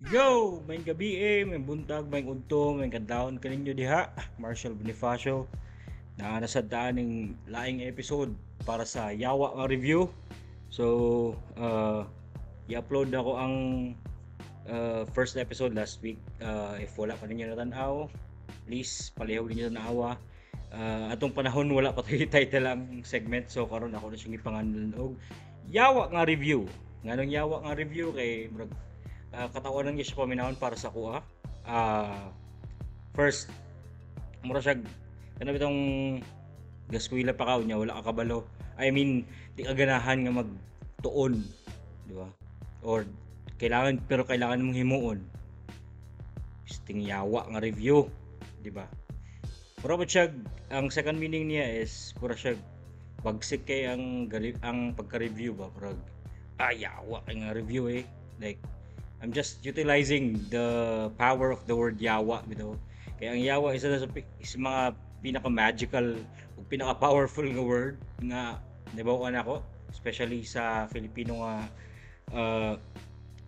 Yo! May gabi may buntag, may udto, may kadlawon kaninyo diha. Marshall Bonifacio. Na nasa daaning laing episode para sa Yawa nga review. So, i-upload ako ang first episode last week. If wala pa ninyo natanaw, please palihaw ninyo tanawa. Atong panahon wala pa tayo title ang segment, so karon ako na siyang ipangalan og Yawa nga review. Nganong Yawa nga review kay katawan lang siya paminahon para sa kuha. First, mura siya kana bitong gaskwila pa ka nya wala ka kabalo. I mean, di ka ganahan nga magtuon, di ba? Or kailangan mong himuon. Isting yawa nga review, di ba? Mura ba siya, ang second meaning niya is pura siya bagsik kay ang pagka-review ba, pura yawa kay nga review like I'm just utilizing the power of the word yawa, Kaya ang yawa isa na sa mga pinaka-magical o pinaka-powerful nga word nga nabawan ako, especially sa Filipino nga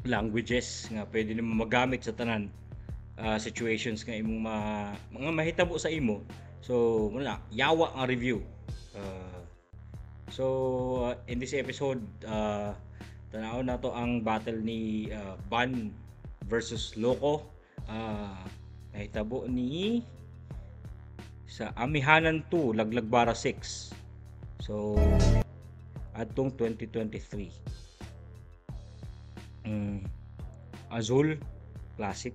languages nga pwede nimo magamit sa tanan situations nga imong mga mahitabo sa imo. So, muna, yawa nga review. In this episode, tanaw na to ang battle ni Ban versus Loco. Nahitabo ni sa Amihanan 2 Laglagbara 6. So atong 2023. Azul classic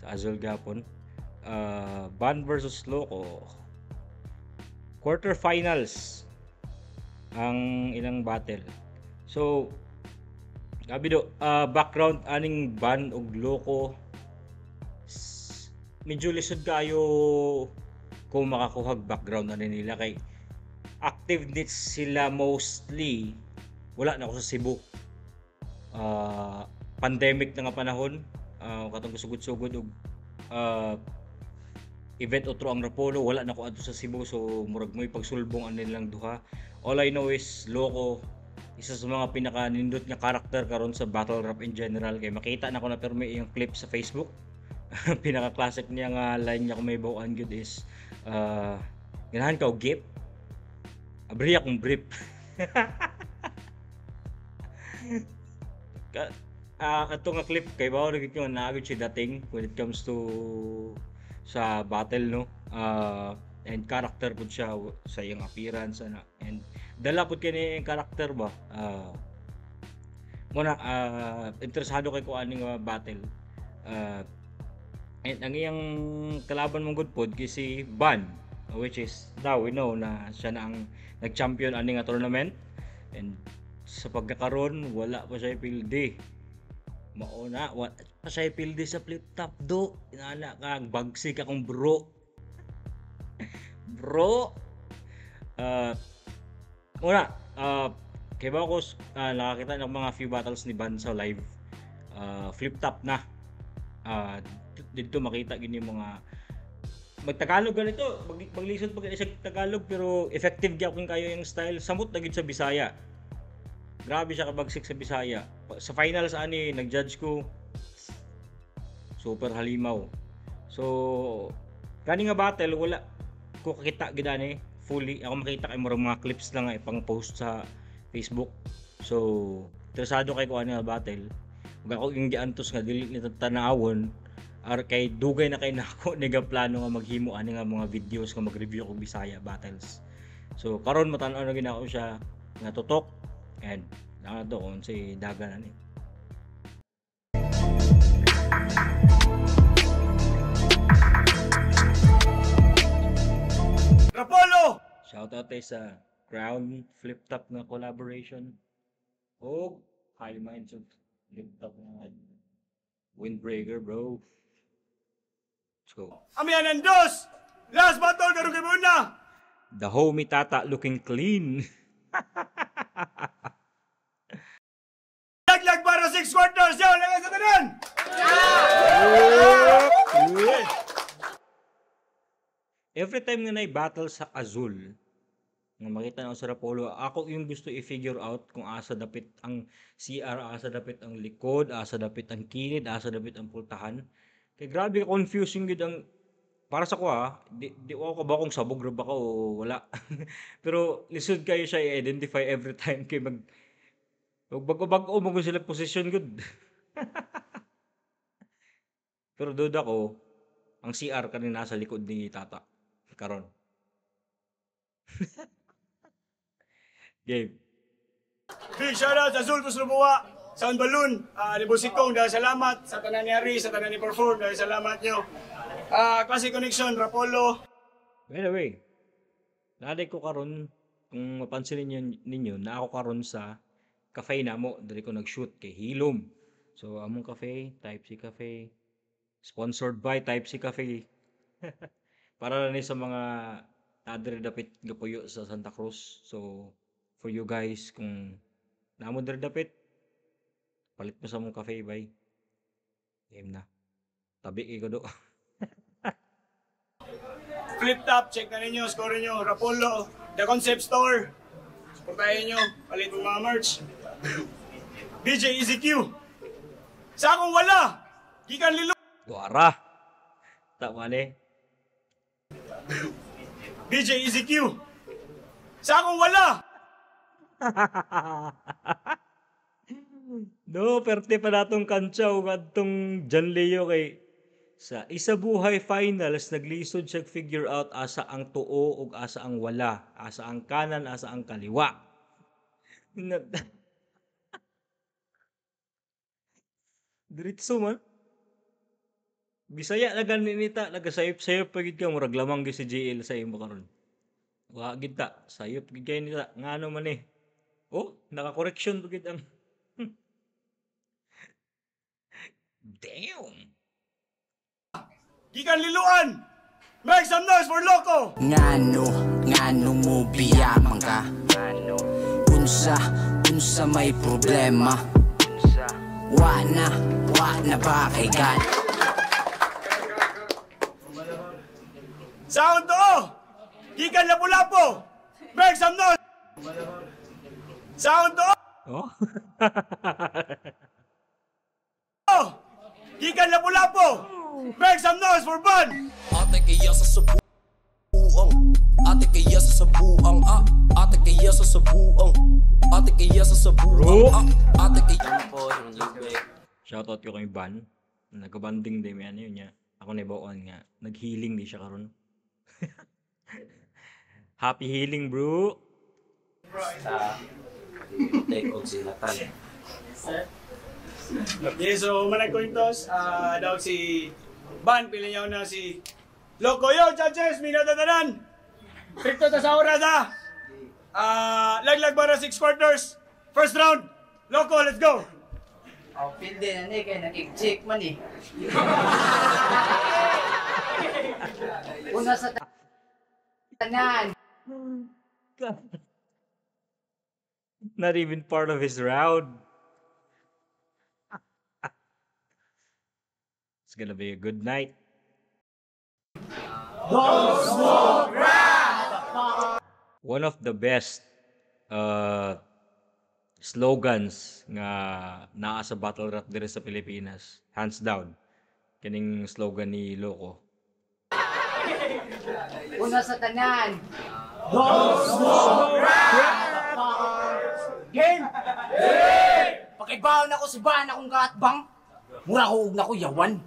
sa Azul gapon. Ban versus Loco. Quarterfinals ang ilang battle. So gabi do, background aning Ban og Loco, medyo lisod kayo kung makakuhag background ani nila kay active nits sila mostly wala na ako sa Cebu. Pandemic na nga panahon, katong sugod-sugod og event otro ang Rapolo, wala na ko adto sa Cebu, so murag mo'y pagsulbong ani nilang duha. All I know is Loco isa sa mga pinaka-nindot nga karakter karon sa battle rap in general, kay makita na ko na pero may yung clip sa Facebook. Pinaka-classic niya nga line niya kung may bawaan good is ganahan ka og gift abri akong brief. Ato nga clip kay bawo nagit yung naagod siya dating when it comes to sa battle, no? And character pud siya sa iyang appearance and dala pud kini yung character ba. Muna interesado kay ko aning battle. And ang iyang kalaban mong good pod si Ban, which is now we know na siya na ang nag-champion ani nga tournament, and sa pagkakaroon wala pa siya pildi. Mauna wala pa siya pildi sa flip top do. Inana ka bagsik akong bro. Una, kay ba ako nakakita ng mga few battles ni Ban sa live. Flip top na. Dito makita gini mga magtagalog ganito, maglisod pag sa Tagalog pero effective gyapon kayo yung style, samot na gid sa Bisaya. Grabe siya kabagsik sa Bisaya. Sa finals ani nag-judge ko super halimaw. So kani nga battle wala ko kakita gid ani fully. Ako makita kay mga clips lang ay pang post sa Facebook. So interesado kay ko ani nga battle. Ug ako yung giantos nga dili ni tanawon ar kay dugay na kay nako niga plano nga maghimo ani nga mga videos nga mag-review og Bisaya battles. So karon matan-aw na ginako siya nga tutok and nga to kung si dagan ani. Rapolo! Shout out sa Crown Flip Top nga collaboration o High Minds of Flip Top nga Windbreaker, bro. Let's go. Amihanan dos! Last battle karon kay muna! The homie Tata looking clean. Laglag para 6 quarters! Yo! Lagay sa tanan! Every time nga na battle sa Azul, nga makita na ako sa Rapolo. Ako yung gusto i-figure out kung asa dapit ang CR, asa dapit ang likod, asa dapit ang kilid, asa dapit ang pultahan. Kay grabe confusing gid ang para sa ko di ako ba kung sabog ra ba ka o wala. Pero lisod kayo siya i-identify every time kay bago-bago mo kung sila posisyon gud. Pero duda ko, ang CR kanina nasa likod ni tata. Karon. Game. Big shoutout sa Zultus Lubuwa, Sound Balloon, ni Busikong, dahil salamat sa tanan ni Ari, sa tanan ni Perform, dahil salamat nyo. Classic Connection, Rapolo. By the way, naday ko karon kung mapansin ninyo na ako karon sa cafe na mo, dali ko nag-shoot kay Hilom. So among cafe, Type C Cafe, sponsored by Type C Cafe. Para na ni sa mga nadiri dapit gapuyo sa Santa Cruz. So for you guys kung namo diri dapit, palit mo sa mong cafe bay. Game na. Tabi ko do. Flip top, check na ninyo, score nyo, Rapolo, The Concept Store. Supportahin nyo, palit mong mga merch. DJ EZQ. Sa akong wala, gikan lilo. Duara. Tama ni. DJ EZQ. Sa akong wala. No, perte pa natong kantsaw ngadtong John Leo kay sa isa buhay finals naglisod siya figure out asa ang tuo ug asa ang wala, asa ang kanan, asa ang kaliwa. Diretso man. Bisaya na ganinita, nagasayop-sayop pa gid ka murag lamang gyud si JL sa imo karon. Wa gid ta, sayop gid kay nita. Ngano man eh. Oh, naka-correction pa gid ang Damn. Gikan liluan. Make some noise for Loco. Ngano mo biyaman ka? Unsa may problema? Wa na ba kay God? Sound to. Gikan lapu-lapu. Make some noise. Sound to. Oh. Gikan lapu-lapu. Make some noise for Bun. Ate kaya sa sabuang. Ate kaya sa sabuang. Ate kaya sa sabuang. Ate kaya sa sabuang. Ate kaya po yung libre. Shoutout ko kay Ban. Nagabanding din yan yun niya. Ako na bawaan nga. Nag-healing di siya karon. Happy healing, bro. Take out sila tan. Okay, so manag kwintos, daw si Ban, piliyaw na si Loco. Yo, judges, minatatanan. Stricto ta sa oras ha. Laglag para 6 quarters. First round. Loco, let's go. Pilde na ni, kaya nakik-check man eh. Una sa tanan. Not even part of his round. It's gonna be a good night. One of the best slogans nga naa sa battle rap dire sa Pilipinas, hands down. Kining slogan ni Loco. Una sa tanan. Game! Pakibaon ako si Ban akong kaatbang. Mura ko na ko yawan.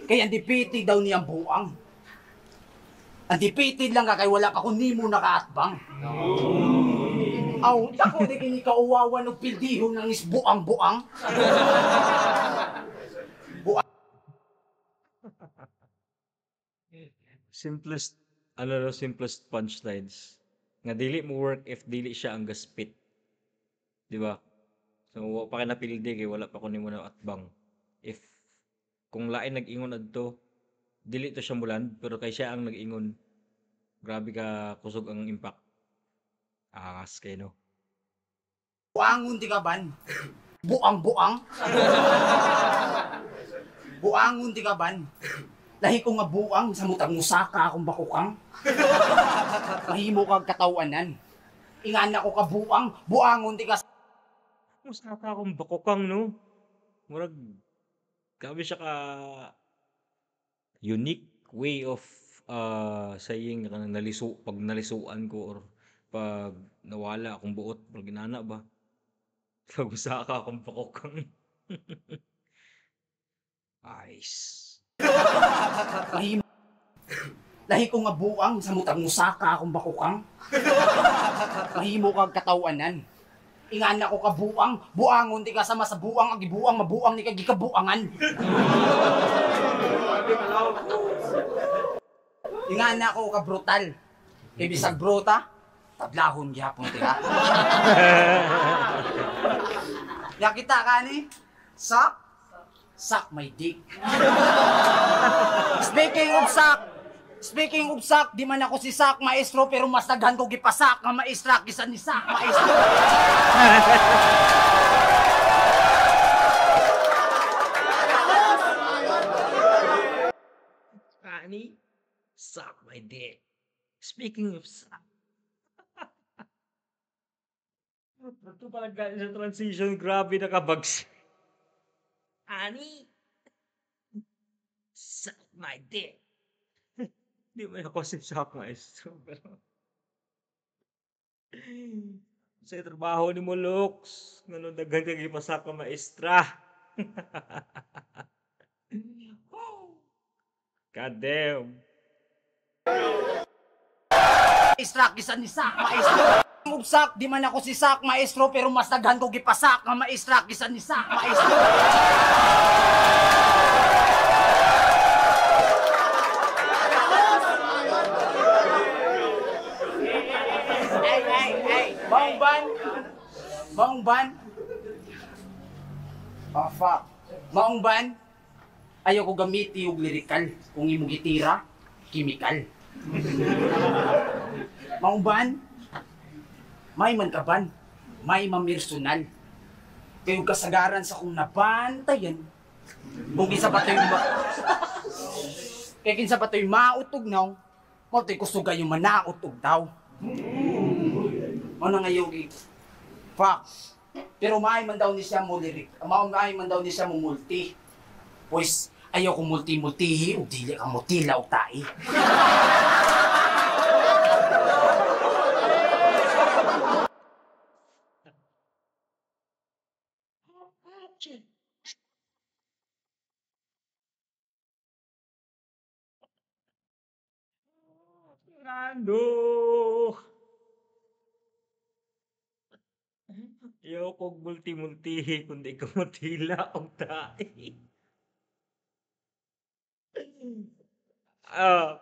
Kaya undefeated daw niyang buang. Undefeated lang ka kay wala pa ko nimo nakaatbang. Aw, dako di kini kauwawan og pildiho ng isbuang-buang. Simplest punchlines. Nga dili mo work if dili siya ang gaspit. Di ba? So, wa pa ka napildi kay wala pa ko nimo na atbang. If kung lain nag-ingon adto, dili to siya mulan, pero kay siya ang nag-ingon. Grabe ka kusog ang impact. Angas kay no. Buangon di ka ban? Buang-buang? Buangon di ka ban? Lahi ko nga buang sa mutang musaka akong bakukang. Mahimo kag katawanan. Ingana ko ka buangon di ka Musta ka akong bakokang, no? Murag, grabe siya ka unique way of saying ka pag nalisuan ko or pag nawala akong buot, pag ginana ba? Pag usa ka akong bakokang. Ice. kahim. Lahi ko nga buang sa mutang musaka akong bakukang. Kahimo kag katawanan. Ingana ko ka buangon di ka sama sa buang agibuang mabuang ni kag gikabuangan. Ingana ko ka brutal. Kay bisag bruta, tablahon gyapon ti ka. Ya kita ka ni suck my dick. Speaking of sak, di man ako si sak maestro pero mas daghan ko gipasak nga maestra kisa ni sak maestro. Honey, suck my dick. Speaking of suck. Ito talaga sa transition, grabe nakabags. Honey, suck my dick. Hindi man ako si Shock Maestro, pero sa trabaho ni mo, Lux, ganun daghan kag ipasak ka maestra. God damn. Maestra kisa ni sak maestro. Of sak, di man ako si sak maestro pero mas daghan ko gipasak nga maestra kisa ni sak maestro. Hey, Maong ban. Oh, fuck. Maong ban. Ayaw ko gamiti yung lirikal. Kung imong gitira, kimikal. Maong ban. May man ka ban. May mamirsunal. Kayong kasagaran sa kong nabantayan. Kung kinsa pa tayo kaya kinsa pa tayo mautog naw. Mautoy kusuga yung manautog daw. Ano nga yung fuck. Pero maay man daw ni siya mo lirik. Maay man daw ni siya mo multi. Pues ayaw ko multi-multihi o dili ka mutila o tai. Rando! Ayaw kong multi-multihi kundi ka matila ang tae.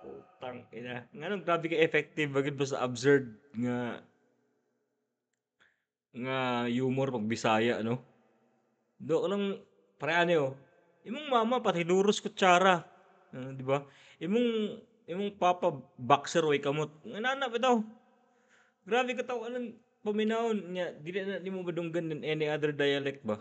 Putang ina. Nganong grabe ka effective bagid ba sa absurd nga humor pag Bisaya, no? Do ko lang pareane oh. Imong mama pati luros kutsara. Di ba? Imong papa boxer way kamot. Nganana bitaw. Grabe ka taw anong paminawon niya. Dili na di mo madunggan in any other dialect ba?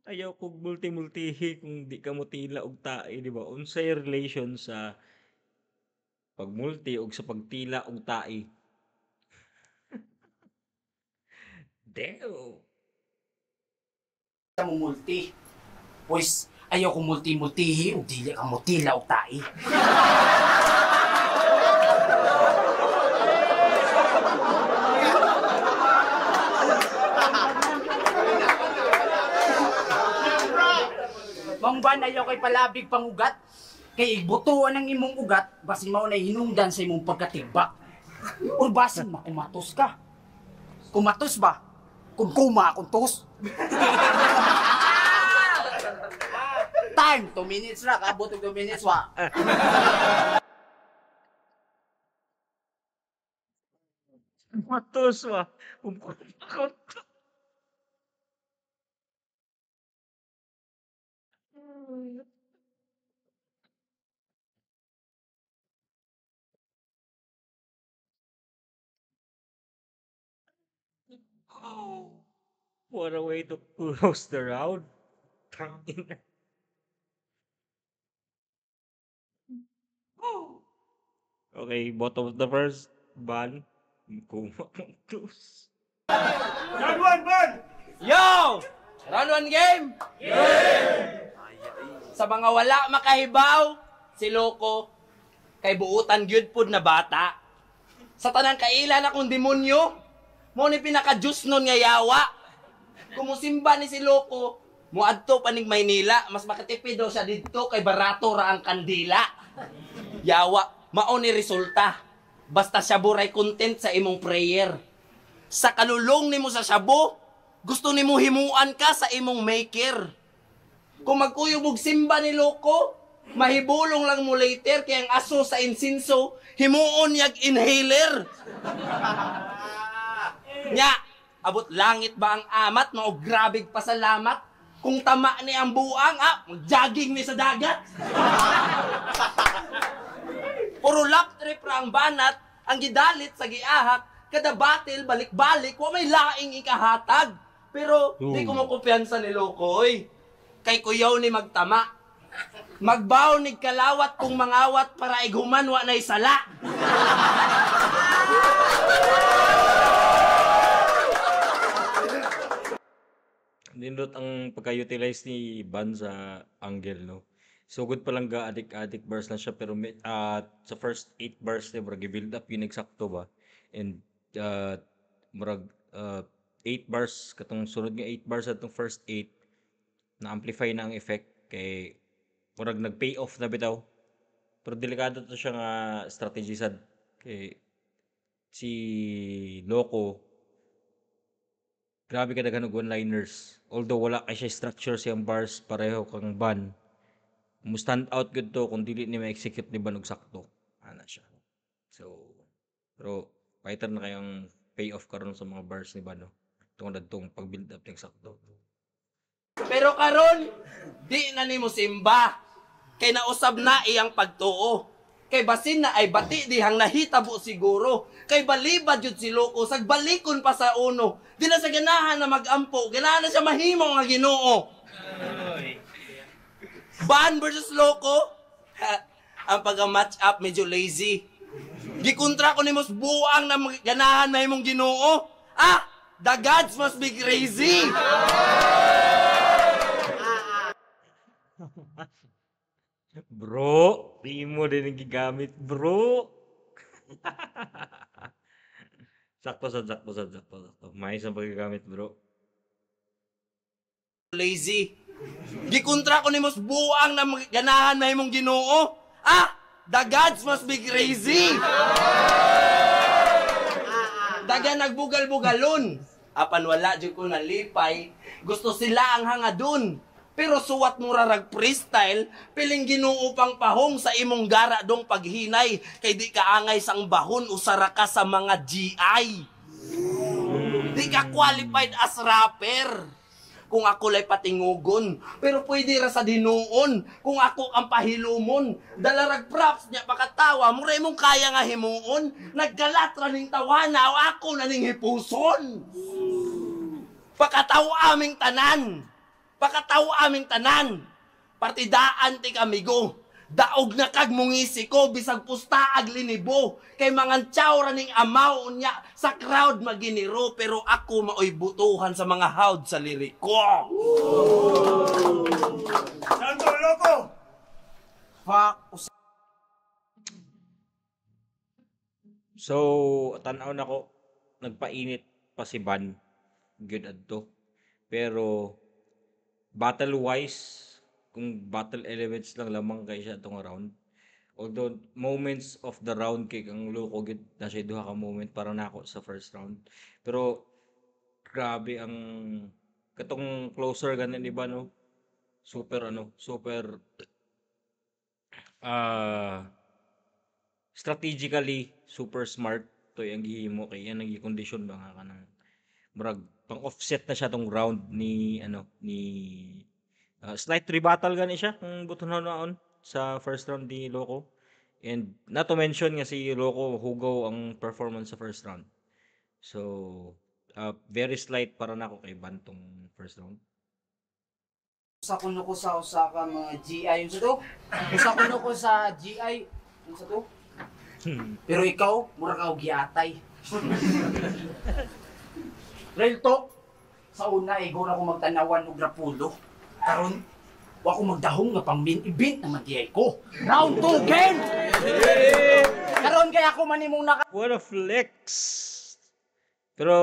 Ayaw kog multi-multihi kung di ka mo tila og tae, di ba? Unsay relation sa pagmulti og sa pagtila og tae? Damn. Sa mo multi. Pues ayaw ko multi-multihi o dili ka mutila o tai. Maong ban ayaw kay palabig pangugat. Kay igbutuan ang imong ugat, basin mao na hinungdan sa imong pagkatibak. O basin makumatos ka. Kumatos ba? Kung kuntos. Time, 2 minutes ra, kabot 2 minutes wa. Matos wa. Oh, what a way to close the round. Okay, bottom of the first, Ban. Kumaktus. Round 1, Ban! Yo! Round 1 game? Sa mga wala makahibaw, si Loco, kay buutan gyud pud na bata. Sa tanang kailan akong demonyo, mo ni pinaka-juice nun nga yawa. Kumusimba ni si Loco, muadto panig Maynila, mas makatipid daw siya dito kay barato ra ang kandila. Yawa, mao ni resulta. Basta shabu ray content sa imong prayer. Sa kalulong nimo sa shabu, gusto nimo himuan ka sa imong maker. Kung magkuyog og simba ni Loco, mahibulong lang mo later kay ang aso sa insinso, himuon yag inhaler. Nya, abot langit ba ang amat, mao grabig pasalamat. Kung tama ni ang buang, mag-jogging ni sa dagat. Puro lap trip ra ang banat, ang gidalit sa giahak, kada battle balik-balik, wa may laing ikahatag. Pero di ko mo kumpiyansa ni Loco, oy. Kay kuyaw ni magtama. Magbaw ni kalawat kung mangawat para iguman wa nay sala. Nindot ang pagka-utilize ni Ban sa angle, no? So good pa lang ga adik-adik bars lang siya pero sa first 8 bars ni murag i-build up yun eksakto ba. And murag 8 bars katong sunod nga 8 bars atong first 8 na amplify na ang effect kay murag nag-pay off na bitaw. Pero delikado to siya nga strategy sad kay si Loco grabe ka daghan og one-liners. Although wala kay siya structure siyang bars pareho kang Ban. Mo stand out gud to kung dili ni ma-execute ni Ban og sakto. Ana siya. So pero fighter na kayang payoff karon sa mga bars ni Ban no. Tungod adtong pag-build up ning sakto. Pero karon, di na nimo simba. Kay nausab na iyang pagtuo. Kay basin na ay bati dihang nahitabo siguro. Kay balibad jud si Loco, sagbalikon pa sa uno. Di na sa ganahan na magampo, ganahan na siya mahimo nga Ginoo. Ban versus Loco, ang pag-match up medyo lazy. Gikontra ko ni mos buang na ganahan mahimong Ginoo. The gods must be crazy. Bro, di mo din ang gigamit, bro. sakto. Mais ang paggagamit, bro. Lazy. Gikontra ko ni mos buang na ganahan mahimong Ginoo. The gods must be crazy. Daga nagbugal-bugalon. Apan wala jud ko nalipay. Gusto sila ang hangadun. Pero suwat mo rarag freestyle, piling Ginoo pang pahong sa imong gara dong paghinay. Kay di ka angay sang bahon usara ka sa mga GI. Di ka qualified as rapper. Kung ako lay patingugon, pero pwede ra sa dinuon. Kung ako ang pahilumon, dalarag props niya pakatawa, mura mong kaya nga himuon. Naggalat ra ning tawana, o ako na ning hipuson. Pakatawa aming tanan. Partidaan ti kamigo. Daog na kag mungisi ko, bisag pustaag linibo. Kay mga tsaw ning amaw niya sa crowd maginiro. Pero ako maoy butuhan sa mga hawd sa liriko. Santo Loco! So, tanaw na ko, nagpainit pa si Ban. Good adto. Pero, battle-wise, kung battle elements lang lamang kay siya itong round. Although, moments of the round kay ang Loco, good na siya duha ka moment para nako sa first round. Pero, grabe ang katong closer ganin iba no. Super strategically super smart to yung gihimo kay yan nagi-condition ba nga kanang murag pang offset na siya tong round ni slight rebuttal gani siya kung buton naon sa first round ni Loco. And not to mention nga si Loco hugaw ang performance sa first round. So very slight para nako kay Bantong first round. Usa kuno ko sa usa ka mga GI yung sa to. Usa kuno ko sa GI yung sa to. Pero ikaw, mura ka og giatay. Real talk, sa una, igo na ko magtanawan og rapulo. Karon, wa ko magdahong nga pang main event na matiyay ko. Round 2 game! Karon kaya ako manimong naka... What a flex! Pero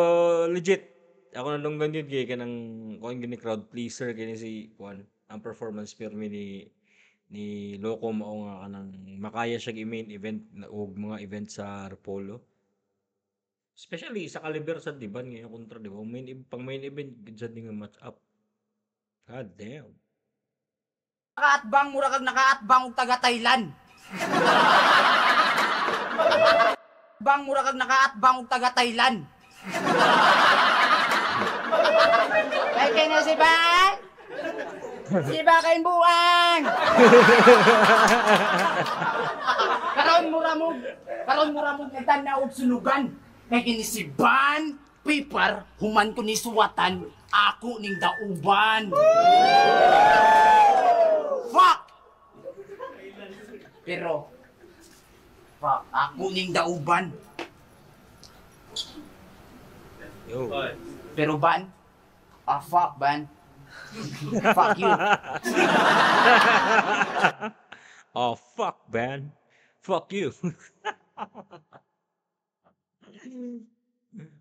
legit, ako nalunggan yun kaya kanang kung gini crowd pleaser kaya si Juan ang performance pero ni Loco mao nga kanang makaya siya i-main event na og mga event sa Rapolo. Especially sa caliber sa Diban ngayon kontra di ba? Pang main event gid nga match up. God damn. Nakaatbang, mura kag nakaatbang og taga Thailand. Bang, mura kag nakaatbang og taga Thailand. Kay na si Bang! Si Bang kay buang! Karon mura mo nagtanaw og sunugan. Kay kini si Ban, Pipar, human ko ni suwatan, ako ning dauban. Fuck! Pero, fuck, ako ning dauban. Yo. Pero Ban, fuck Ban. Fuck you. Oh fuck man. Fuck you.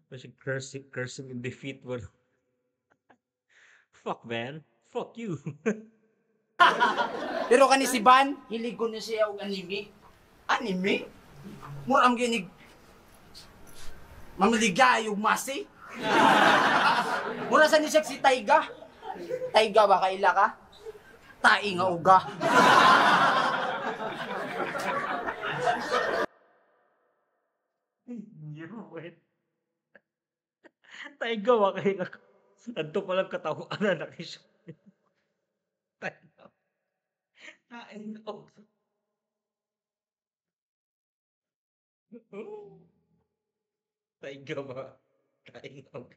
Kasi cursing in defeat mo. Fuck man. Fuck you. Pero kani si Ban, hilig ko na siya og anime. Anime? Muram ginig mamaligay og masi. Mura sa ni siya si Taiga. Taiga ba kaila ka? Tai nga uga. Wait. Tayo gawa kayo na. Adto palang katawaan na nakisyo. Tayo. Kain ko. Tayo gawa. Kain ko.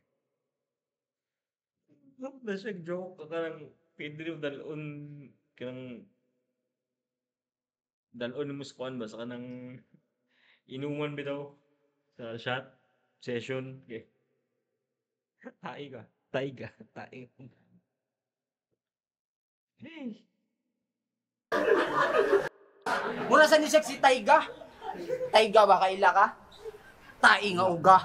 Na siya joke. Karang pwede rin dalon mo squan ba sa kanang inuman bitaw sa shot session. Okay. Tai ka. Tai. Hey. Mura sa ni siya si Taiga. Taiga ba kaila ka? Tai nga uga.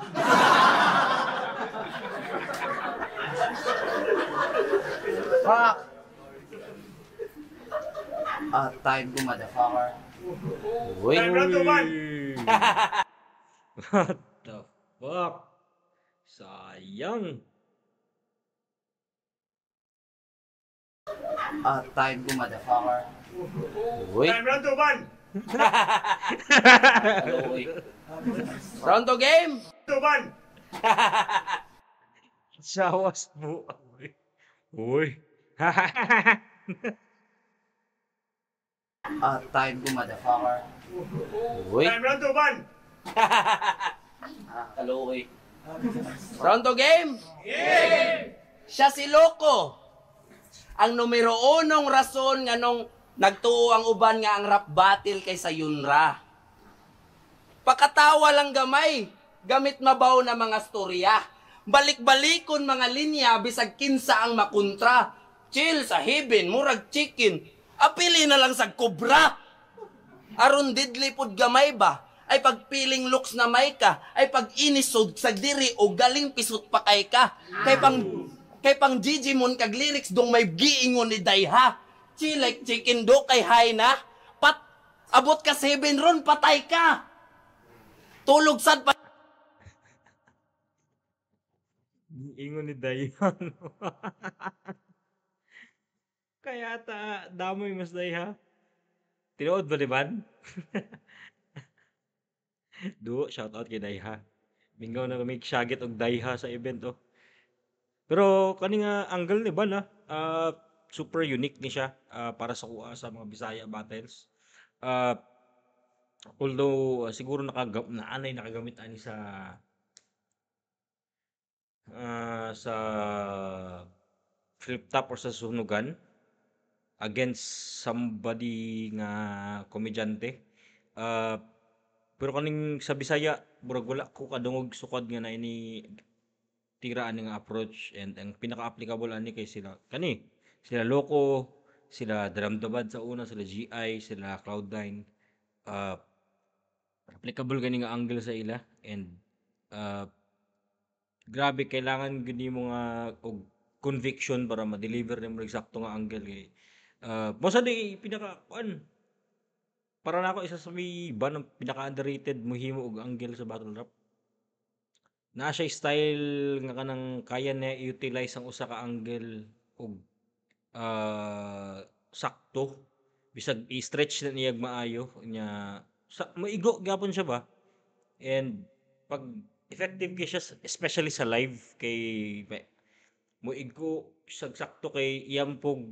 Fuck. Time ko, motherfucker. Time round to one. What the fuck? Sayang. Time ko, motherfucker. Time round to one. Round to game! To one. Sawas mo. Uy. Time ko, motherfucker. Time round to one. Kaloy. Round to game! Siya si Loco. Ang numero unong rason nga nung nagtuo ang uban nga ang rap battle kaysa Yunra. Pakatawa lang gamay, gamit mabaw na mga storya. Balik-balikon mga linya, bisag kinsa ang makontra. Chill sa hibin, murag chicken. Apili na lang sa kobra. Aron didli pod gamay ba? Ay pagpiling looks na may ka, ay pag inisod sa diri o galing pisot pa kay ka. Kay pang Gigimon kag lyrics dong may giingon ni Dayha. Chill like chicken do kay hay na. Abot ka 7 ron, patay ka. Tulog sad pa. Ingon ni Dayan. Kaya damoy mas Dayha. Tinuod ba ni Ban? Do, shout out kay Dayha. Mingaw na make shagit og Dayha sa event oh. Pero kani nga angle ni Ban super unique ni siya para sa kuha sa mga Bisaya battles. Although siguro naanay nakagamit ani sa flip top or sa sunugan against somebody nga komedyante. Pero kaning sa Bisaya, murag wala ko kadungog sukad nga na ini tiraan nga approach, and ang pinaka-applicable ani kay sila Loco, sila Daramdabad sa una, sila GI, sila Cloud9. Uh, applicable gani nga angle sa ila, and uh, grabe kailangan gani mo nga og conviction para ma-deliver nimo eksakto nga angle kay mo sa di pinaka kuan para nako isa sa may ba ng pinaka-underrated mohimo og angle sa battle rap. Naa siya style nga kanang kaya niya i-utilize ang usa ka angle og sakto bisag i-stretch na niya maayo nya sa maigo gyapon siya ba, and pag effective kay siya especially sa live kay moigo siya sakto kay iyang pog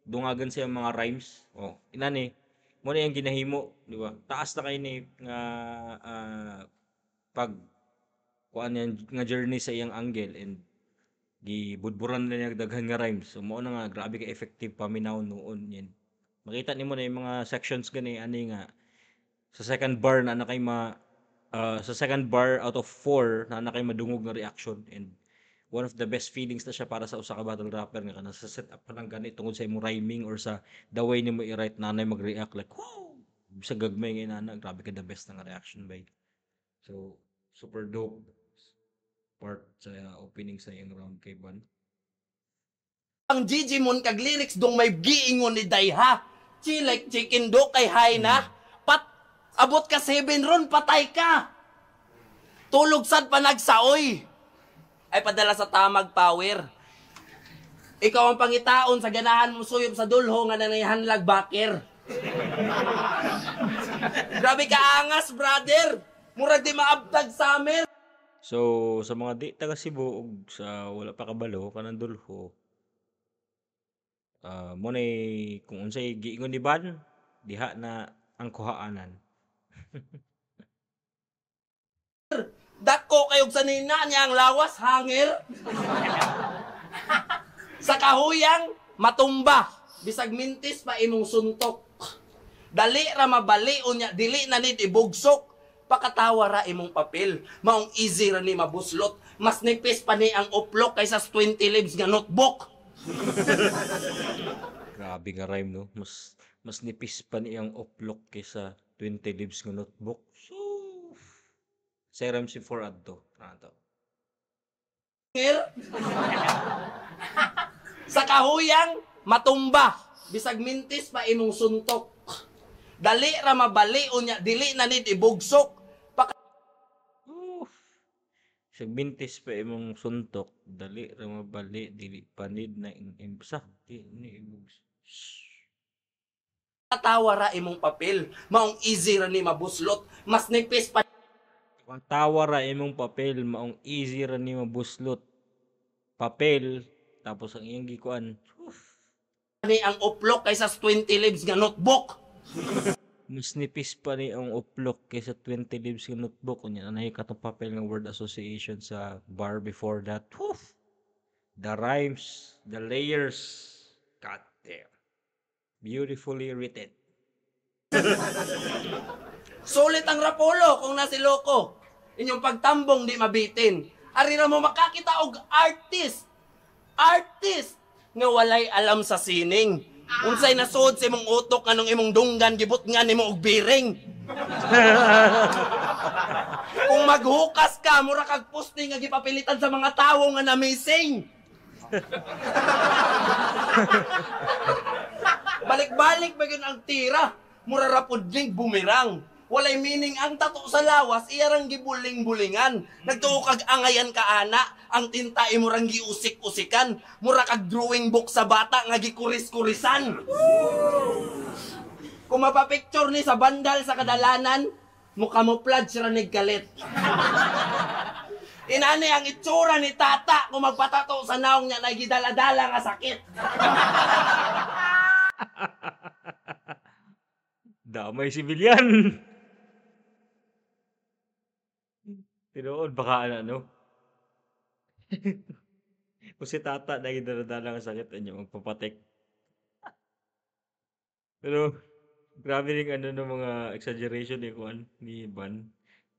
dungagan sa iyang mga rhymes inani mo na yung ginahimo di ba, taas na kay ni nga pag kuan yan nga journey sa iyang angle, and gibudburan na niya daghan nga rhymes, so mao na nga grabe ka effective paminaw noon yan. Makita nimo na yung mga sections gani ani nga sa second bar na kay sa second bar out of 4 na kay madungog nga reaction, and one of the best feelings na siya para sa usa ka battle rapper nga kana sa setup pa lang gani tungod sa imong rhyming or sa the way nimo i-write nanay mag-react like wow sa gagmay nga inana, grabe ka the best nga reaction bay. So super dope part sa opening sa iyang round kay Ban. Ang Gigi mon kag lyrics dong may giingon ni Dayha. Like chicken do kay hay na. Abot ka 7 ron, patay ka. Tulog sad pa nagsaoy. Ay padala sa tamag power. Ikaw ang pangitaon sa ganahan mo suyop sa dulho nga nanayhanlag baker. Grabe ka angas, brother. Murag di maabtag summer. So sa mga di taga Cebu ug sa wala pa kabalo kanang dulho, mo nay kung unsay giingon ni Ban diha na ang kuhaanan. Dako kayog sa nina niya ang lawas hangir. Sa kahuyang matumba bisag mintis pa imong suntok. Dali ra mabali unya dili na nid ibugsok. Pakatawa ra imong papel, maong easy ra ni mabuslot, mas nipis pa ni ang uplok kaysa 20 leaves nga notebook. Grabe nga rhyme no, mas nipis pa ni ang uplok kaysa 20 leaves nga notebook. So serum si for adto trato. Sa kahuyang matumba bisag mintis pa imong suntok. Dali ra mabali unya dili na nid ibugsok. Sa mintis pa imong suntok, dali ra mabali dili panid na imsa ni ibugs. Tawa ra imong papel, maong easy ra ni mabuslot, mas nipis pa Ang tawa ra imong papel, maong easy ra ni mabuslot. Papel tapos ang iyang gikuan. ni ang uplok kaysa 20 leaves nga notebook. Mas nipis pa ni ang uplok kaysa 20 leaves nga notebook. Kunya na katong papel nga word association sa bar before that. Woof! The rhymes, the layers. God damn. Beautifully written. Sulit ang rapolo kung nasi loko. Inyong pagtambong di mabitin. Ari ra mo makakita og artist. Artist nga walay alam sa sining. Unsay nasod sa imong utok anong imong dunggan gibot nga nimo og biring. Kung maghukas ka mura kag posting nga gipapilitan sa mga tawo nga na-missing. Balik-balik ba ang tira? Mura ra pud ning bumirang. Walay meaning ang tato sa lawas, iyarang gibuling-bulingan. Nagtuo kag angayan ka ana, ang tinta imurang giusik-usikan. Mura kag drawing book sa bata nga gikuris-kurisan. Kung mapapicture ni sa bandal sa kadalanan, mukamoplad siya nagkalit. Inani ang itsura ni tata kung magpatato sa naong niya na gidala-dala nga sakit. Damay sibilyan. Tinuod baka ano. Kung si tata dahil daladala nga sakit niya magpapatek. Pero Grabe ring ano ng mga exaggeration ni Juan, ni Ban.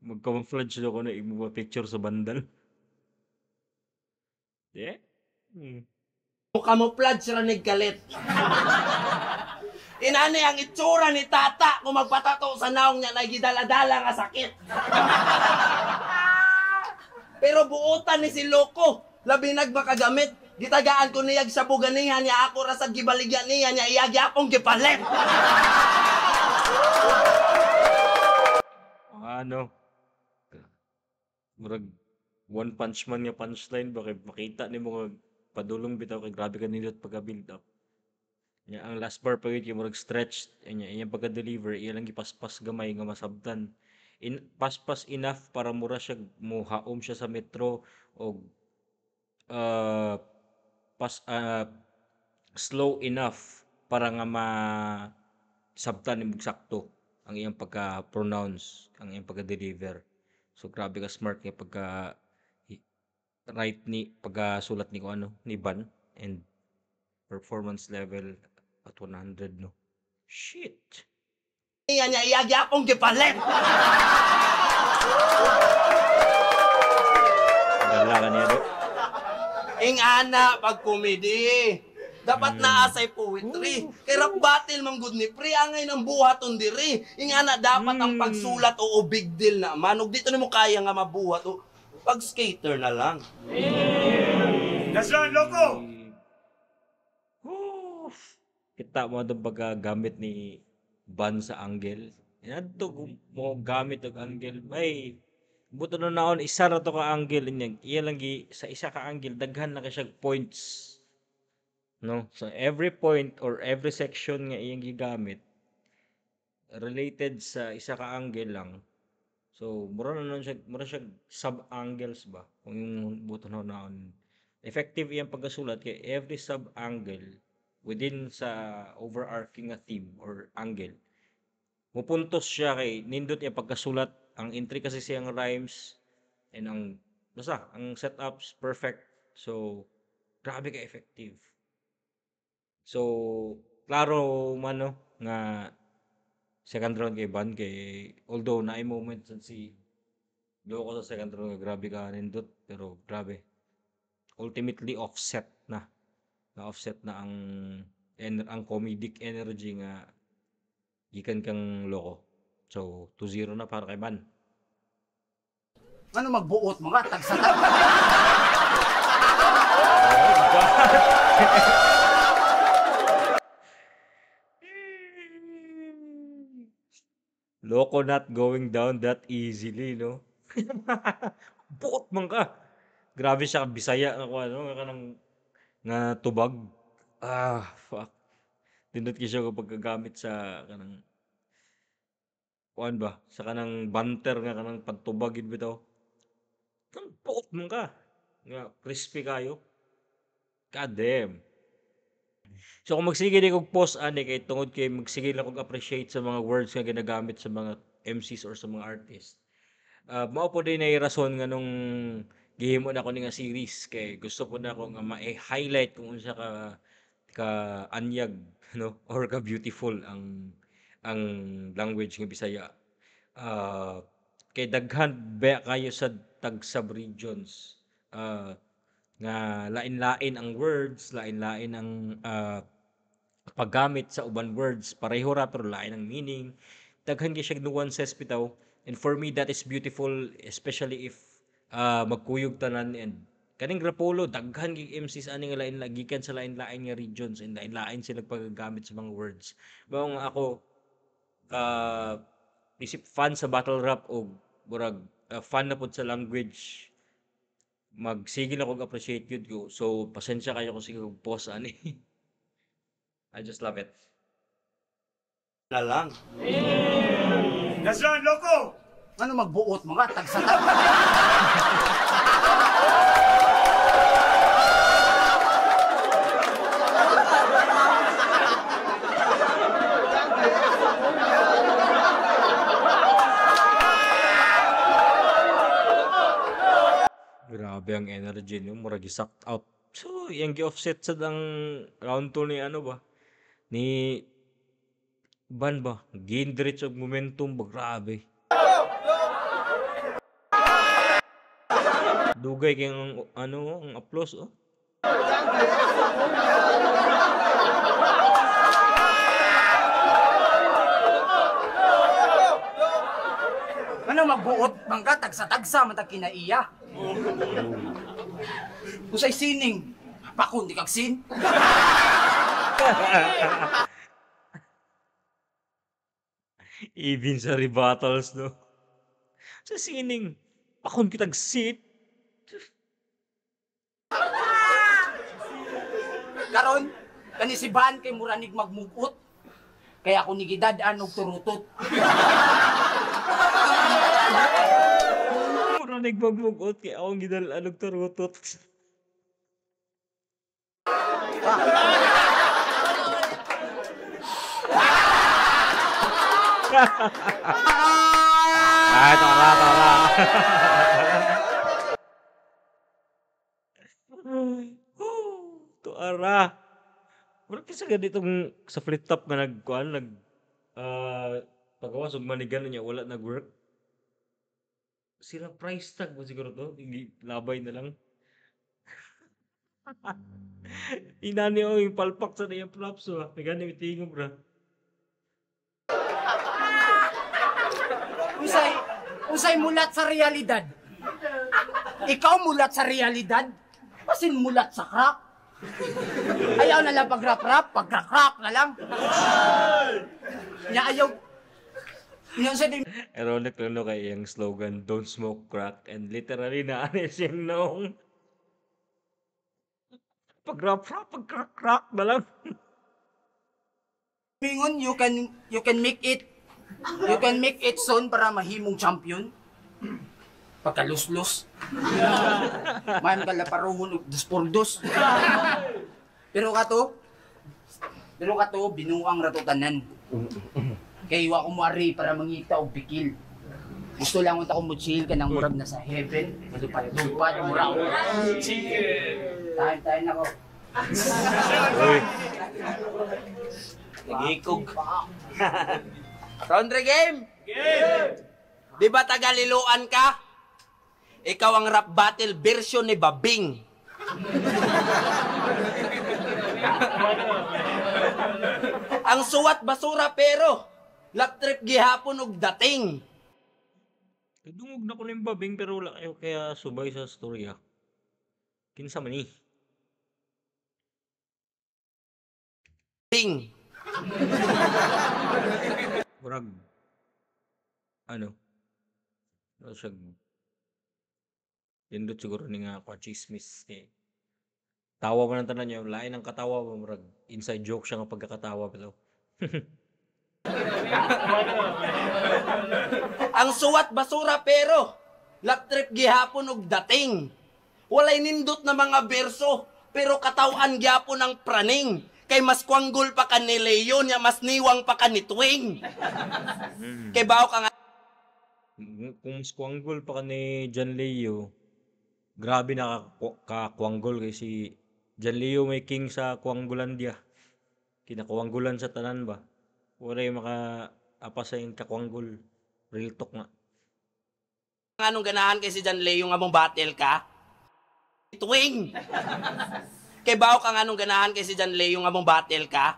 Mag-camouflage daw ko na mga picture sa bandal. Yeah. Hmm. Camouflage ra nig galit. Inani ang itsura ni tata kung magpatato sa naong niya na gidala-dala nga sakit. Pero buotan ni si Loko, labi nagmakagamit. Gitagaan ko niyag sa buganihan niya, ako rasad gibaligyan niya iyagi akong gipalit. Ano? Murag One Punch Man nga punchline ba kay makita ni mo padulong bitaw kay grabe ka nindot pagka build up. Nya ang last bar pa kay murag stretched nya iyang pagka-deliver iya lang gipaspas gamay nga masabtan. Paspas enough para mura siya muhaom siya sa metro og uh, pas slow enough para nga sabtan ni sakto ang iyang pagka-pronounce, ang iyang pagka-deliver. So grabe ka smart nga pagka right ni pagkasulat ni ko ano ni Ban and performance level at 100 no. Shit. Niya iyagi akong gipalit. Gala ka niya do. Ing ana pag komedi. Dapat naasay poetry. Kay rap battle man gud ni pre angay ng buhaton diri. Ing ana dapat ang pagsulat o big deal na man. Ug dito nimo kaya nga mabuhat o pag skater na lang. That's right, Loco! Woo! Kita mo itong pagkagamit ni Ban sa angle. Yan to mo gamit og angle. Ay, buto na naon isa ra to ka angle niya. Iya lang sa isa ka angle daghan na ka siya points. No? So every point or every section nga iyang gigamit related sa isa ka angle lang. So mura siya sub-angles ba kung yung buto na naon. Effective iyang pagkasulat kay every sub-angle within sa overarching nga theme or angle. Mupuntos siya kay nindot iyang pagkasulat, ang intricacy siyang rhymes and ang setups perfect. So grabe ka effective. So klaro man no nga second round kay Ban kay although naay moments si Loko sa second round nga grabe ka nindot pero grabe ultimately offset na ang comedic energy nga gikan kang Loko. So 2-0 na para kay Ban. Ano magbuot mga tagsa. Loko not going down that easily, no? Buot man ka. Grabe siya Bisaya nga ko ano nga kanang nga tubag. Fuck. Tindot ki siya kapag gagamit sa kanang kuan ba? Sa kanang banter nga kanang pagtubag gid bitaw. Kang buot man ka. Nga crispy kayo. God damn. So kung magsige di kog post ani kay tungod kay magsige lang kog appreciate sa mga words nga ginagamit sa mga MCs or sa mga artists. Mao po din ay rason nga nung gihimo na ko ni nga series kay gusto ko na ko nga ma-highlight kung unsa ka anyag no or ka beautiful ang language nga Bisaya. Kay daghan ba kayo sa tag sub regions. Nga lain-lain ang words, lain-lain ang paggamit sa uban words, pareho ra pero lain ang meaning. Daghan gyud siya nuances bitaw. And for me that is beautiful especially if magkuyog tanan and kaning Rapolo daghan gyud MCs ani nga lain gikan sa lain-lain nga regions and lain-lain sila paggamit sa mga words. Mao nga ako isip fan sa battle rap o murag fan na pud sa language magsigil ako appreciate yun ko. So, pasensya kayo kung sige kong pause ani. I just love it. Na lang. That's right, Loco! Ano magbuot mga tagsa. Grabe ang energy niyo, mura gi-sucked out. So, yang gi-offset sa dang round 2 ni ano ba? Ni Ban ba? Gain diretso og momentum ba? Grabe. Dugay kay ang ano, ang applause oh. Ano magbuot bangka tagsa-tagsa matag kinaiya. Usay sining. Pakon di kag sin. Even sa rebuttals no. Sa sining, pakon kitag sit. Karon kani si Ban kay muranig magmugot. Kaya ako nigidad-an og turutot. Mura nagmagmugot kay akong gidalaan og turutot. Ay, tara, tara. Tuara. Wala kasi ganitong sa flip top nga nagkuan pagawas og manigan niya wala nag-work. Sira price tag mo siguro to, hindi labay na lang. Inani o yung palpak sa niyang props oh. Nagani mitingog bra. Usay mulat sa realidad. Ikaw mulat sa realidad. Pasin mulat sa crack. Ayaw na lang pag-rap-rap, pag-crack na lang. Nya ayaw. Yan sa din. Ironic lang no kay yung slogan, don't smoke crack. And literally na anis yung noong. Pag-rap-rap, pag-crack na lang. Mingon, you can make it soon para mahimong champion. Pagkalus-lus. Mayan ka laparohon og 2-2. Pero kato binuang rato tanan. Kay wa ko moari para mangita og bikil. Gusto lang unta ko mo-chill ka nang murag na sa heaven. Malupad-lupad murag. Tayo na ko. Uy. Nagikog. Round 3 game. Di ba tagaliluan ka? Ikaw ang rap battle version ni Babing. Ang suwat basura pero lap trip gihapon og dating. Dungog na ko na yung babing pero wala kayo kaya subay sa storya. Kinsa man ni? Ting. Murag ano? Siya Yundot siguro ni nga kwa chismis eh. Tawa man ang tanan niya, lain ang katawa mo murag inside joke siya nga pagkakatawa pero. Ang suwat basura pero lap trip gihapon og dating. Walay nindot na mga berso pero katawan gyapon ang praning. Kay mas kwanggol pa ka ni Leo nya mas niwang pa ka ni Twing. Kay bawo ka nga Kung squangle pa ka ni John Leo, grabe na ka-kwanggol kay si John Leo may king sa Kwanggolandia. Kinakwanggulan sa tanan ba? Wala yung maka-apa sa yung kakwanggol. Real talk nga. anong ganahan kay si John Leo nga mong battle ka? Twing. Kay bawo ka anong ganahan kay si John Leo nga mong battle ka?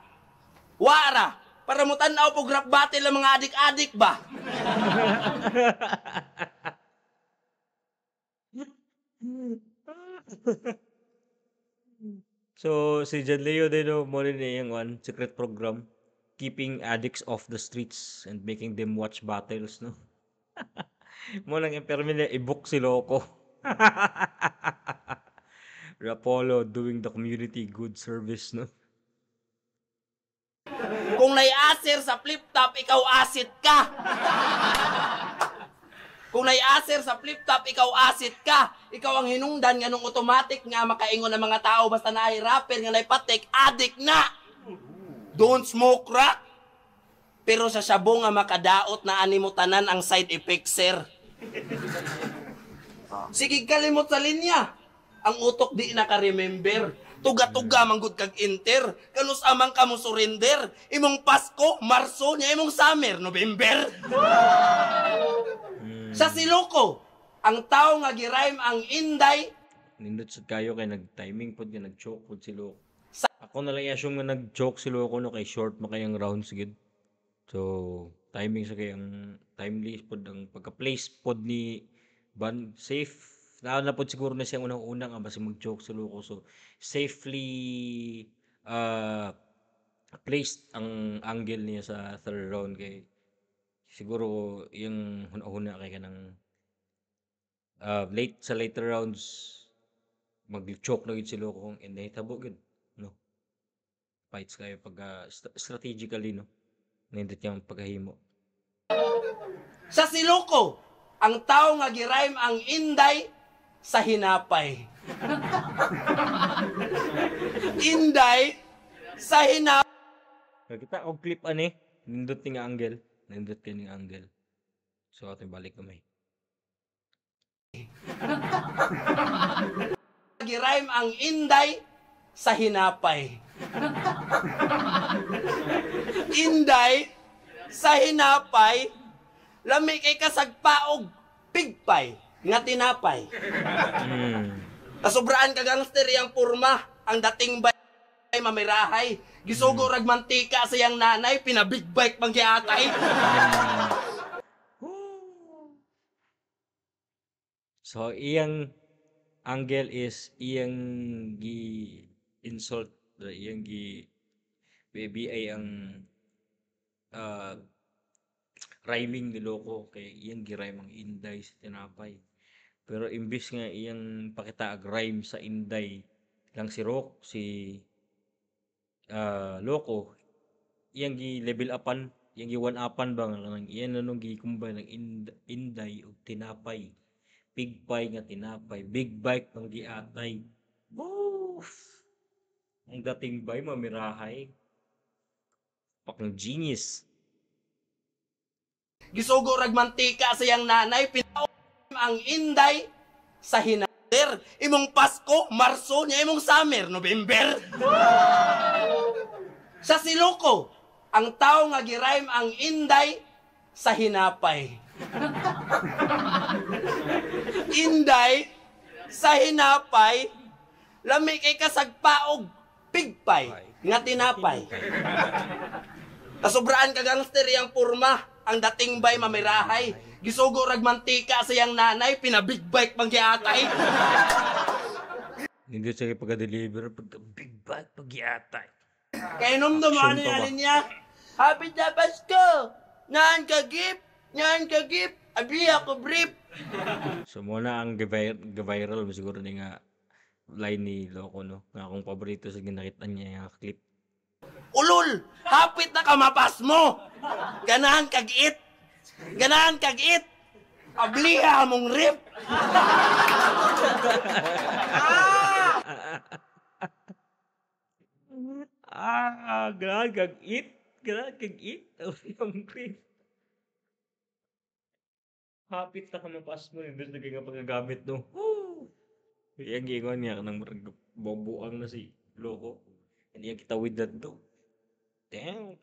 Wara, para mo tanaw po rap battle ang mga adik-adik ba? So, si John Leo din mo rin yung secret program. Keeping addicts off the streets and making them watch battles, no? Mo lang yung permila, i-book si Loco. Rapolo doing the community good service, no? Kung nai-aser sa flip-top, ikaw asit ka. Kung nai-aser sa flip-top, ikaw asit ka. Ikaw ang hinungdan nga nung automatic nga makaingon ng mga tao basta nahi-rapper nga naipatek, addict na. Don't smoke crack. Pero sa sabo nga makadaot na animutanan ang side effects, sir. Sige, kalimot sa linya. Ang utok di naka-remember. Tuga-tuga manggod kag Inter. Kanus amang kamo surrender. Imong Pasko, Marso, nya imong summer, November. Sa si Loco, ang tao nga girime ang Inday. Nindot sad kayo kay nag-timing pod nga nag-choke pod si Loco. Ako na lang i-assume nga nag-choke si Loco no kay short makayang rounds gid. So, timing sa kayang timely pod ang pagka-place pod ni Ban safe. Na pod siguro na siya unang-una nga basi mag-choke si Loco. So, safely placed ang angle niya sa third round kay siguro yung huna-huna kay kanang late sa later rounds mag-choke na gid si Loco kung inahitabo gid no fights kayo pag strategically no nindot yung pagkahimo Sa si Loco, ang tao nga girime ang Inday sa hinapay. Inday sa hinapay. kita og clip ani nindot ni nga angle nindot kay ning angle so ato balik kamay Girime ang Inday sa hinapay. Inday sa hinapay, lami kay kasagpaog pigpay nga tinapay. Kasobraan ka gangster yang purma, ang dating bay mamirahay. Gisugo rag mantika sa yang nanay, pinabig bike pang giatay. so iyang angle is iyang gi insult iyang gi BBI ang rhyming ni Loco kay iyang gi-rhyme ang Inday sa tinapay. Pero imbis nga iyang pakita ag rhyme sa Inday lang si Loco, iyang gi level upan, iyang gi one upan ba nga nang iyan nanong gi combine ng Inday ug tinapay. Big pie nga tinapay, big bike ang giatay. Woof! Ang dating bay mamirahay. Pakang genius. Gisugo rag mantika sa yang nanay, pinaog ang Inday sa hinader. Imong Pasko, Marso, nya imong summer, November. Sa si Loco, ang tao nga girime ang Inday sa hinapay. Inday sa hinapay, lami kay kasagpaog pigpay nga tinapay. Kasobraan ka gangster yang purma, ang dating bay mamirahay. Gisugo rag mantika sa yang nanay, pinabig bike pang giatay. Hindi siya pagka-deliver pagka big bike pag giatay. Kay numdum ano yan niya? Happy na Pasko! Naan ka gift? Naan ka gift? Abi ako brief. So muna ang viral siguro ni nga line ni Loco no. Nga akong paborito sa ginakita niya yung clip. Ulol! Hapit na kamapas mo! Ganahan kag-it! Ganahan kag-it! Abliha mong rip! Ganahan kag-it! Ganahan kag-it! Ang clip. Hapit na kamapas mo, imbes na kaya pagagamit no. Woo! Yang gingon niya nang bobuang na si Loco. Hindi kita with that to. Damn.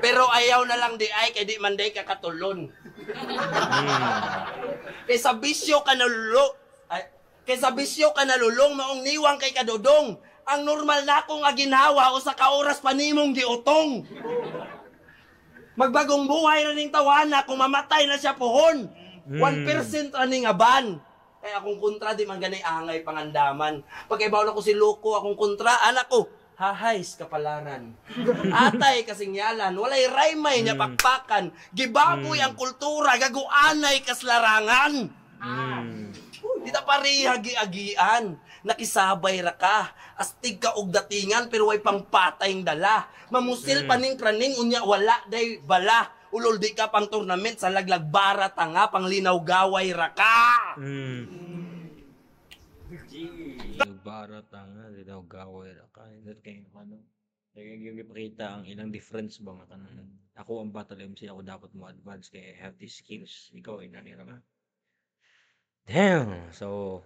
Pero ayaw na lang di ay kay di man day kakatulon. Kay sa bisyo ka nalulong. Kay sa bisyo ka nalulong maong niwang kay kadodong. Ang normal na akong aginawa o sa kaoras pa nimong giutong. Magbagong buhay na ning tawana kung mamatay na siya pohon. 1% raning aban. Kaya akong kontra di man ganay angay pangandaman. Pagkaibaw na ko si Loco akong kontra, anak ko, hahays kapalaran. Atay kasingyalan, walay raymay niya pakpakan. Gibaboy ang kultura, gaguanay kaslarangan. Di ta pareha giagian. Nakisabay ra ka. Astig ka og datingan pero way pangpatayng dala. Mamusil paning praning unya wala day bala. Ulol di ka pang tournament sa laglag bara tanga panglinaw gaway ra ka. Bara tanga di daw gaway ra ka. Hindi kay ano. Kaya yung ipakita ang ilang difference ba nga kanang ako ang battle MC ako dapat mo advance kay I have these skills. Ikaw ay nanira ka. Damn. So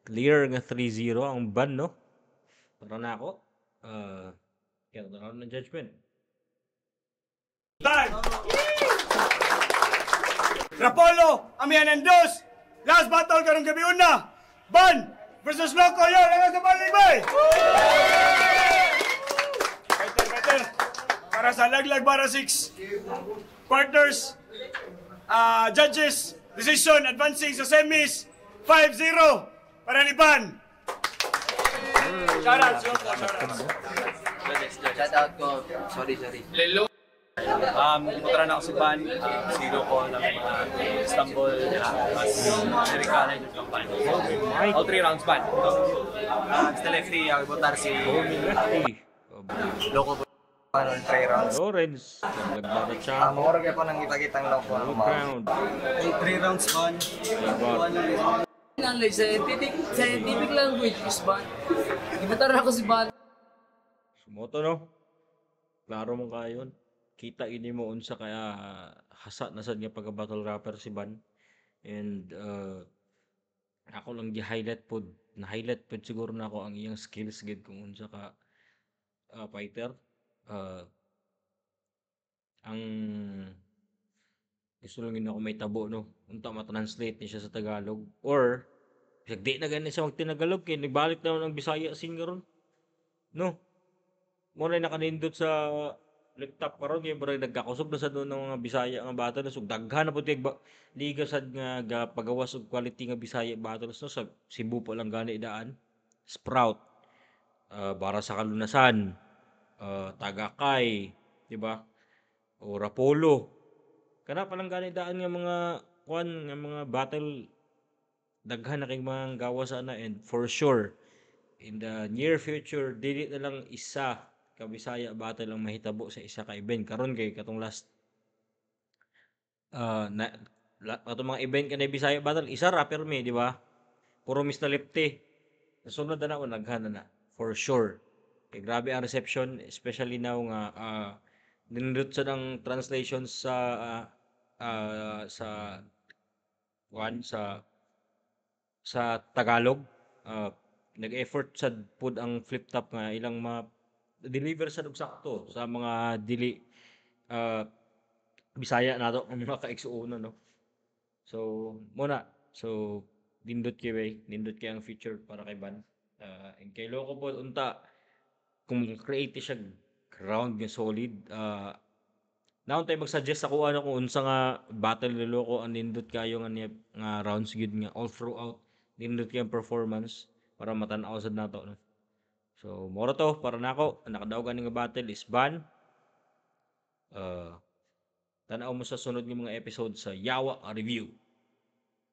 clear nga 3-0 ang ban, no? Para na ako. Kaya na round ng judgment. Time! Rapolo, Amianan Dos! Last battle karong gabi una! Ban versus Loco, yo! Lakas sa balik, bay! Better. Para sa Laglag Bara 6 quarters, judges, decision advancing sa semis, 5-0 para ni Ban. Shoutout, Loco, shoutout. Shoutout ko. Sorry. Putra na ako si Ban, si Loco ng Istanbul, mas Amerikana yung kampanya. All 3 rounds Ban. Sa lefty, ako ibotar si Loco po. 3 rounds. Lawrence, naglagbara siya. Mura kayo po nang kita-kitang loko ang mga. Ground. 3 rounds Ban. Knowledge, scientific language is ban. Ibatar ako si ban. Sumoto, no? Klaro mo kayo yun. Kita ini mo unsa kaya hasa na sad nga pagka-battle rapper si Ban. And ako lang gi-highlight pod. Na-highlight pod siguro na ako ang iyang skills gid kung unsa ka fighter. Ang gusto lang yun ako may tabo, no? Unta ma-translate ni siya sa Tagalog. Or, di na ganun siya mag-Tinagalog kaya nagbalik na ng Bisaya singer ron. No? Muna nakanindot sa laptop karon kaya parang nagkakusog na sa doon ng mga Bisaya nga battles. So, daghan na po tiyag liga sad nga pagawas og quality nga Bisaya battles, no? Sa Cebu pa lang gani daan. Sprout. Bara sa Kalunasan. Tagakay. Diba? O Rapolo. Kana palang ganidaan nga mga nga mga battle daghan na kay mga gawas ana, and for sure in the near future dili na lang isa ka Bisaya battle ang mahitabo sa isa ka event karon kay katong last katong mga event kanay Bisaya battle isa rapper me, di ba? Puro Mr. Lefty. Nasunod na ako naghan na for sure. Kay grabe ang reception, especially now nga dinudot sa ng translation sa Tagalog. Nag-effort sa pud ang flip top nga ilang deliver sa sakto sa mga dili Bisaya nato ang mga ka-X1, no. So nindot kay ang feature para kay Ban. And kay Loco po unta kung create siya ground nga solid. Naon tayo mag-suggest ako kung unsa nga battle ni Loco ang nindot kayo nga rounds gid nga all throughout nindot kay ang performance para matan-aw sad nato, no. So moro to para nako nakadaog ani nga battle is Ban. Tanaw mo sa sunod nga mga episode sa Yawa Review.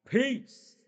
Peace.